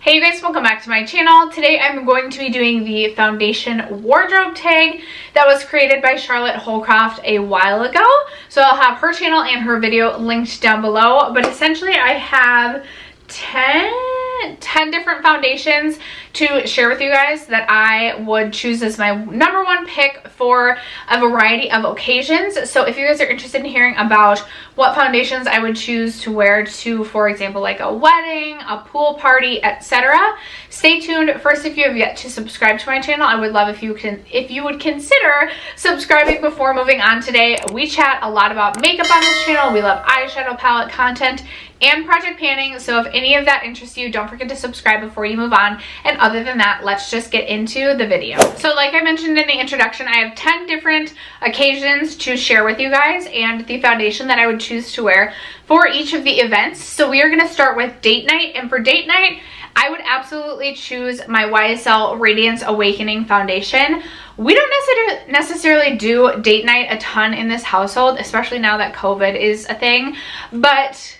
Hey you guys, welcome back to my channel. Today I'm going to be doing the foundation wardrobe tag that was created by Charlotte Holdcroft a while ago. So I'll have her channel and her video linked down below, but essentially I have 10 different foundations to share with you guys that I would choose as my number one pick for a variety of occasions. So if you guys are interested in hearing about what foundations I would choose to wear to, for example, like a wedding, a pool party, etc., stay tuned. First, if you have yet to subscribe to my channel, I would love if you would consider subscribing before moving on. Today we chat a lot about makeup on this channel. We love eyeshadow palette content and project panning, so if any of that interests you, don't forget to subscribe before you move on. And other than that, let's just get into the video. So like I mentioned in the introduction, I have 10 different occasions to share with you guys and the foundation that I would choose to wear for each of the events. So we are going to start with date night, and for date night I would absolutely choose my YSL Radiance Awakening foundation. We don't necessarily do date night a ton in this household, especially now that COVID is a thing, but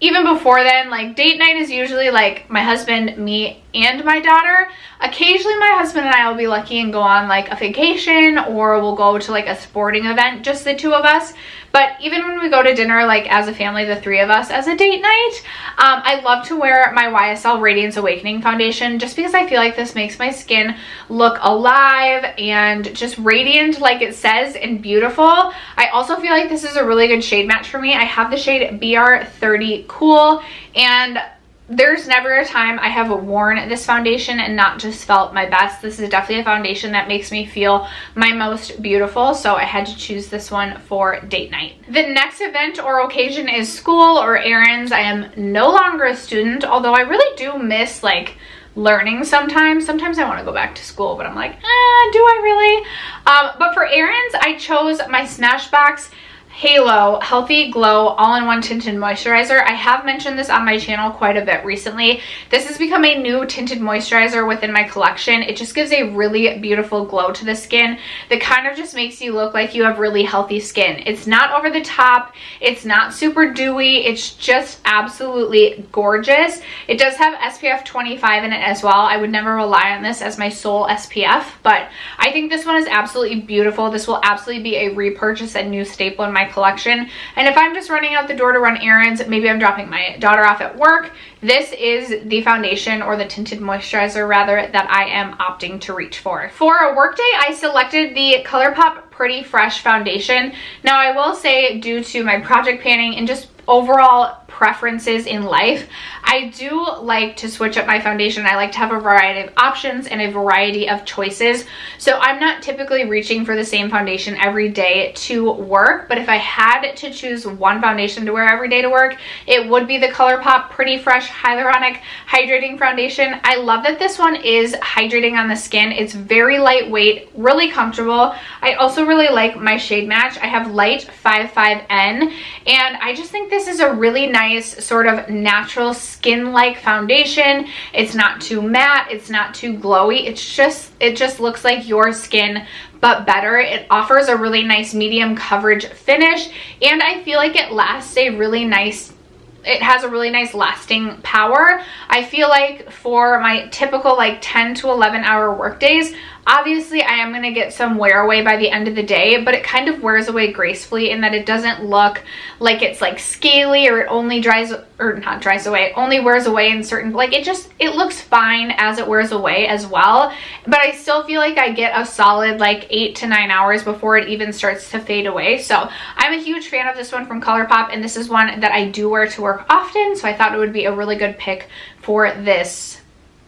even before then, like, date night is usually like my husband, me, and my daughter. Occasionally my husband and I will be lucky and go on like a vacation, or we'll go to like a sporting event, just the two of us. But even when we go to dinner, like as a family, the three of us, as a date night, I love to wear my YSL Radiance Awakening foundation just because I feel like this makes my skin look alive and just radiant like it says, and beautiful. I also feel like this is a really good shade match for me. I have the shade BR30 Cool, and there's never a time I have worn this foundation and not just felt my best. This is definitely a foundation that makes me feel my most beautiful, so I had to choose this one for date night. The next event or occasion is school or errands. I am no longer a student, although I really do miss like learning sometimes. Sometimes I want to go back to school, but I'm like, do I really? But for errands, I chose my Smashbox Halo Healthy Glow All-in-One Tinted Moisturizer. I have mentioned this on my channel quite a bit recently. This has become a new tinted moisturizer within my collection. It just gives a really beautiful glow to the skin that kind of just makes you look like you have really healthy skin. It's not over the top. It's not super dewy. It's just absolutely gorgeous. It does have SPF 25 in it as well. I would never rely on this as my sole SPF, but I think this one is absolutely beautiful. This will absolutely be a repurchase and new staple in my collection. And if I'm just running out the door to run errands, maybe I'm dropping my daughter off at work, this is the foundation, or the tinted moisturizer rather, that I am opting to reach for. For a workday, I selected the ColourPop Pretty Fresh foundation. Now I will say, due to my project panning and just overall preferences in life, I do like to switch up my foundation. I like to have a variety of options and a variety of choices. So I'm not typically reaching for the same foundation every day to work, but if I had to choose one foundation to wear every day to work, it would be the ColourPop Pretty Fresh Hyaluronic Hydrating Foundation. I love that this one is hydrating on the skin. It's very lightweight, really comfortable. I also really like my shade match. I have Light 55N, and I just think this is a really nice sort of natural skin-like foundation. It's not too matte, it's not too glowy. It just looks like your skin, but better. It offers a really nice medium coverage finish, and I feel like it lasts a really nice, it has a really nice lasting power. I feel like for my typical like 10 to 11 hour work days, obviously I am going to get some wear away by the end of the day, but it kind of wears away gracefully in that it doesn't look like it's like scaly, or it only only wears away in certain, like it looks fine as it wears away as well, but I still feel like I get a solid like 8 to 9 hours before it even starts to fade away. So I'm a huge fan of this one from ColourPop, and this is one that I do wear to work often, so I thought it would be a really good pick for this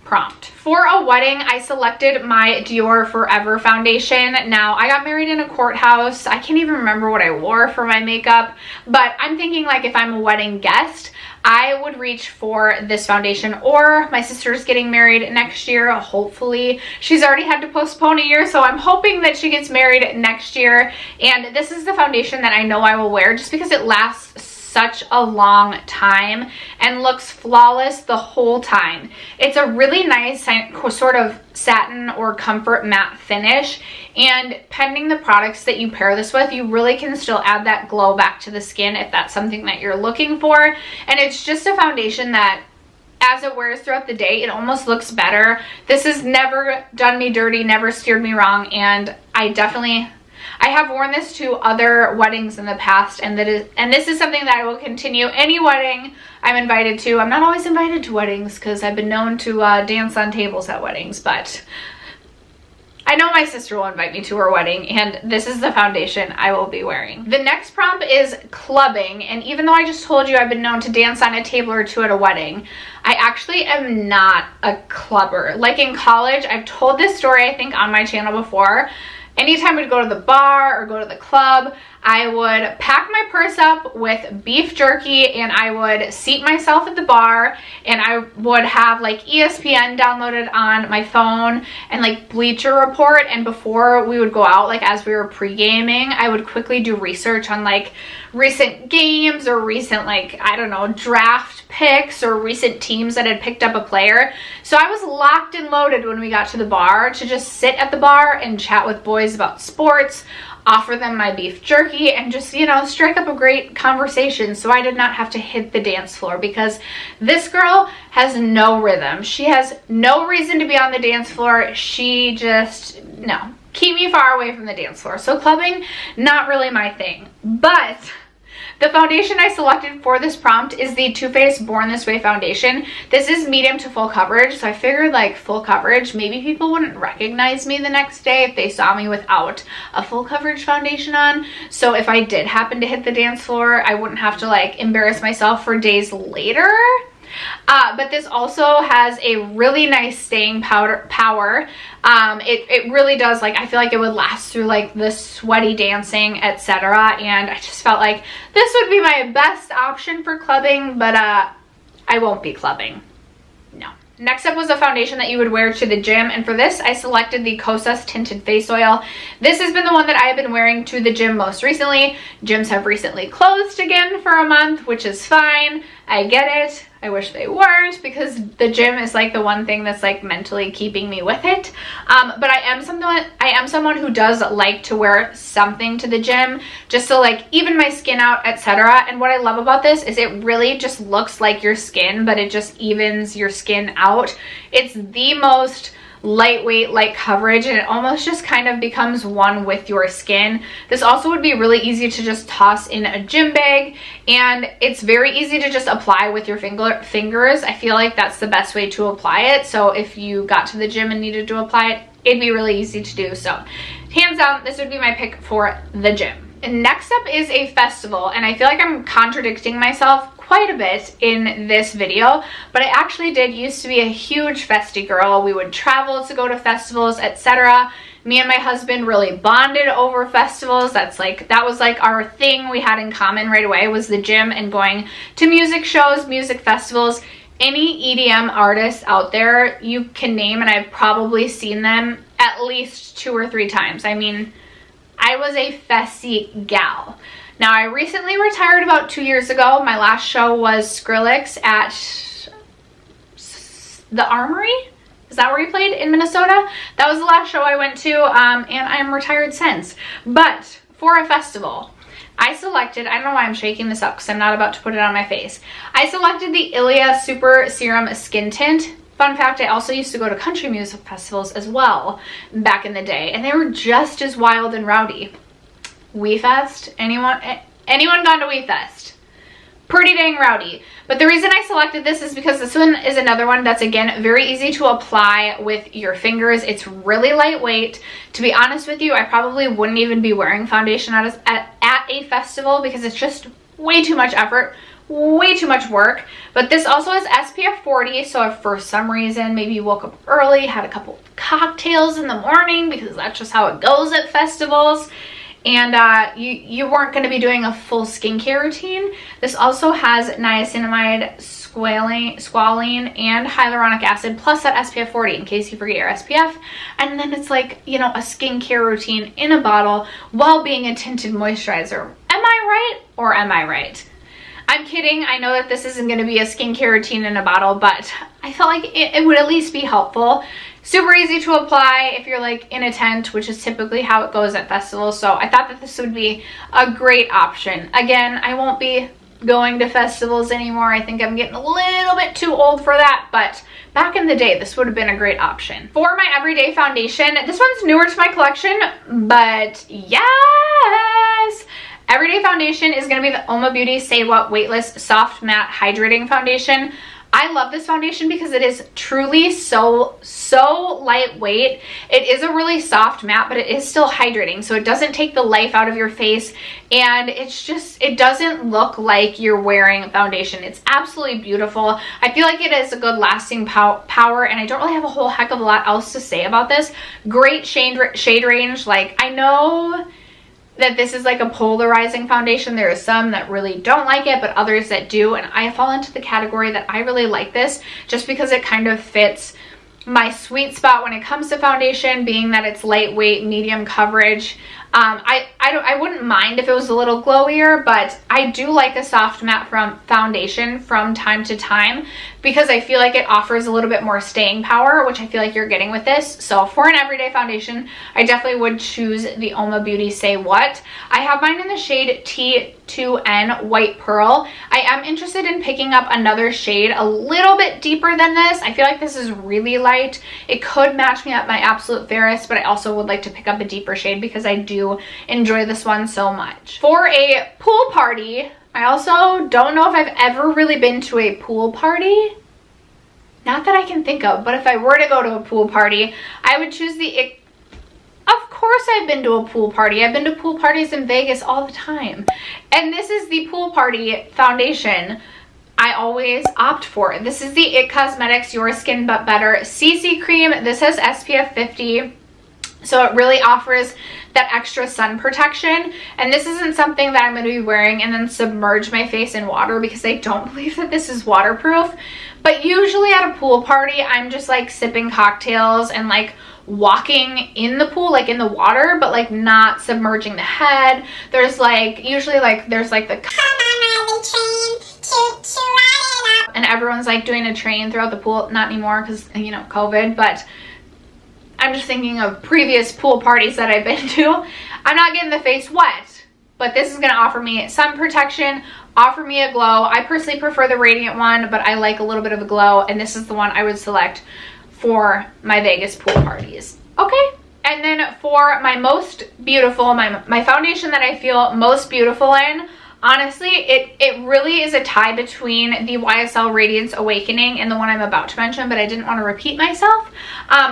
prompt. For a wedding, I selected my Dior Forever foundation. Now, I got married in a courthouse. I can't even remember what I wore for my makeup, but I'm thinking like if I'm a wedding guest, I would reach for this foundation. Or my sister's getting married next year, hopefully. She's already had to postpone a year, so I'm hoping that she gets married next year. And this is the foundation that I know I will wear just because it lasts such a long time and looks flawless the whole time. It's a really nice sort of satin or comfort matte finish, and pending the products that you pair this with, you really can still add that glow back to the skin if that's something that you're looking for. And it's just a foundation that as it wears throughout the day, it almost looks better. This has never done me dirty, never steered me wrong, and I have worn this to other weddings in the past, and this is something that I will continue any wedding I'm invited to. I'm not always invited to weddings because I've been known to dance on tables at weddings, but I know my sister will invite me to her wedding, and this is the foundation I will be wearing. The next prompt is clubbing, and even though I just told you I've been known to dance on a table or two at a wedding, I actually am not a clubber. Like in college, I've told this story I think on my channel before. Anytime we'd go to the bar or go to the club, I would pack my purse up with beef jerky and I would seat myself at the bar, and I would have like ESPN downloaded on my phone and like Bleacher Report, and before we would go out, like as we were pre-gaming, I would quickly do research on like recent games or recent, like, I don't know, draft picks or recent teams that had picked up a player. So I was locked and loaded when we got to the bar to just sit at the bar and chat with boys about sports, offer them my beef jerky, and just, you know, strike up a great conversation so I did not have to hit the dance floor, because this girl has no rhythm. She has no reason to be on the dance floor. She just, no. Keep me far away from the dance floor. So clubbing, not really my thing. But the foundation I selected for this prompt is the Too Faced Born This Way foundation. This is medium to full coverage, so I figured like full coverage, maybe people wouldn't recognize me the next day if they saw me without a full coverage foundation on. So if I did happen to hit the dance floor, I wouldn't have to like embarrass myself for days later. But this also has a really nice staying power. It really does, like, I feel like it would last through like the sweaty dancing, etc. And I just felt like this would be my best option for clubbing, but I won't be clubbing. No. Next up was a foundation that you would wear to the gym, and for this I selected the Kosas Tinted Face Oil. This has been the one that I have been wearing to the gym most recently. Gyms have recently closed again for a month, which is fine. I get it. I wish they weren't, because the gym is like the one thing that's like mentally keeping me with it. But I am someone who does like to wear something to the gym just to like even my skin out, etc. And what I love about this is it really just looks like your skin, but it just evens your skin out. It's the most lightweight, light coverage, and it almost just kind of becomes one with your skin. This also would be really easy to just toss in a gym bag, and it's very easy to just apply with your fingers. I feel like that's the best way to apply it. So if you got to the gym and needed to apply it, it'd be really easy to do. So hands down, this would be my pick for the gym. And next up is a festival, and I feel like I'm contradicting myself quite a bit in this video, but I actually did used to be a huge festy girl. We would travel to go to festivals, etc. Me and my husband really bonded over festivals. That was like our thing we had in common right away, was the gym and going to music shows, music festivals. Any EDM artists out there you can name, and I've probably seen them at least 2 or 3 times. I mean, I was a festy gal. Now, I recently retired about 2 years ago. My last show was Skrillex at the Armory. Is that where he played, in Minnesota? That was the last show I went to, and I'm retired since. But for a festival, I selected, I don't know why I'm shaking this up because I'm not about to put it on my face. I selected the Ilia Super Serum Skin Tint. Fun fact, I also used to go to country music festivals as well back in the day, and they were just as wild and rowdy. WeFest? Anyone gone to WeFest? Pretty dang rowdy. But the reason I selected this is because this one is another one that's, again, very easy to apply with your fingers. It's really lightweight. To be honest with you, I probably wouldn't even be wearing foundation at a festival because it's just way too much effort, way too much work. But this also has SPF 40, so if for some reason maybe you woke up early, had a couple cocktails in the morning, because that's just how it goes at festivals, and you weren't going to be doing a full skincare routine, this also has niacinamide, squalene, and hyaluronic acid, plus that SPF 40 in case you forget your SPF. And then it's like, you know, a skincare routine in a bottle while being a tinted moisturizer. Am I right, or am I right? I'm kidding. I know that this isn't going to be a skincare routine in a bottle, but I felt like it would at least be helpful. Super easy to apply if you're like in a tent, which is typically how it goes at festivals. So I thought that this would be a great option. Again, I won't be going to festivals anymore. I think I'm getting a little bit too old for that, but back in the day, this would have been a great option. For my everyday foundation, this one's newer to my collection, but yes! Everyday foundation is going to be the Oma Beauty Say What Weightless Soft Matte Hydrating Foundation. I love this foundation because it is truly so lightweight. It is a really soft matte, but it is still hydrating, so it doesn't take the life out of your face, and it doesn't look like you're wearing foundation. It's absolutely beautiful. I feel like it is a good lasting power, and I don't really have a whole heck of a lot else to say about this. Great shade range. Like, I know that this is like a polarizing foundation. There are some that really don't like it, but others that do, and I fall into the category that I really like this just because it kind of fits my sweet spot when it comes to foundation, being that it's lightweight, medium coverage. I wouldn't mind if it was a little glowier, but I do like a soft matte foundation from time to time because I feel like it offers a little bit more staying power, which I feel like you're getting with this. So for an everyday foundation, I definitely would choose the Oma Beauty Say What. I have mine in the shade T2N White Pearl. I am interested in picking up another shade a little bit deeper than this. I feel like this is really light. It could match me at my absolute fairest, but I also would like to pick up a deeper shade because I do enjoy this one so much. For a pool party, I also don't know if I've ever really been to a pool party. Not that I can think of, but if I were to go to a pool party, I would choose the... Of course I've been to a pool party. I've been to pool parties in Vegas all the time. And this is the pool party foundation I always opt for. This is the IT Cosmetics Your Skin But Better CC Cream. This has SPF 50. So it really offers that extra sun protection, and this isn't something that I'm going to be wearing and then submerge my face in water because I don't believe that this is waterproof. But usually at a pool party, I'm just like sipping cocktails and like walking in the pool, like in the water, but like not submerging the head. There's like usually like there's like the and everyone's like doing a train throughout the pool. Not anymore because, you know, COVID, but I'm just thinking of previous pool parties that I've been to. I'm not getting the face wet, but this is going to offer me sun protection, offer me a glow. I personally prefer the Radiant one, but I like a little bit of a glow, and this is the one I would select for my Vegas pool parties. Okay, and then for my most beautiful, my foundation that I feel most beautiful in, honestly, it really is a tie between the YSL Radiance Awakening and the one I'm about to mention, but I didn't want to repeat myself.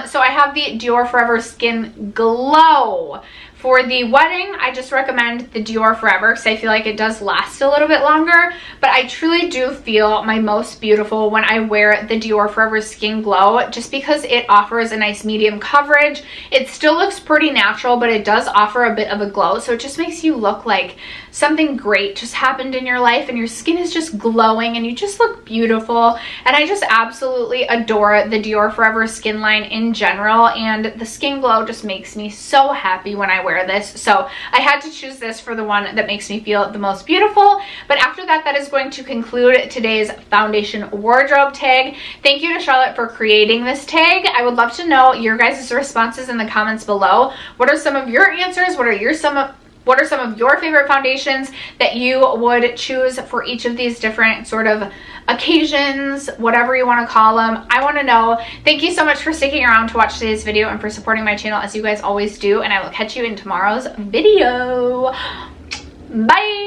So I have the Dior Forever Skin Glow. For the wedding, I just recommend the Dior Forever because I feel like it does last a little bit longer, but I truly do feel my most beautiful when I wear the Dior Forever Skin Glow just because it offers a nice medium coverage. It still looks pretty natural, but it does offer a bit of a glow, so it just makes you look like something great just happened in your life and your skin is just glowing and you just look beautiful. And I just absolutely adore the Dior Forever Skin line in general, and the Skin Glow just makes me so happy when I wear this. So I had to choose this for the one that makes me feel the most beautiful. But after that, that is going to conclude today's foundation wardrobe tag. Thank you to Charlotte for creating this tag. I would love to know your guys' responses in the comments below. What are some of your answers? What are some of your favorite foundations that you would choose for each of these different sort of occasions, whatever you want to call them? I want to know. Thank you so much for sticking around to watch today's video and for supporting my channel as you guys always do, and I will catch you in tomorrow's video. Bye!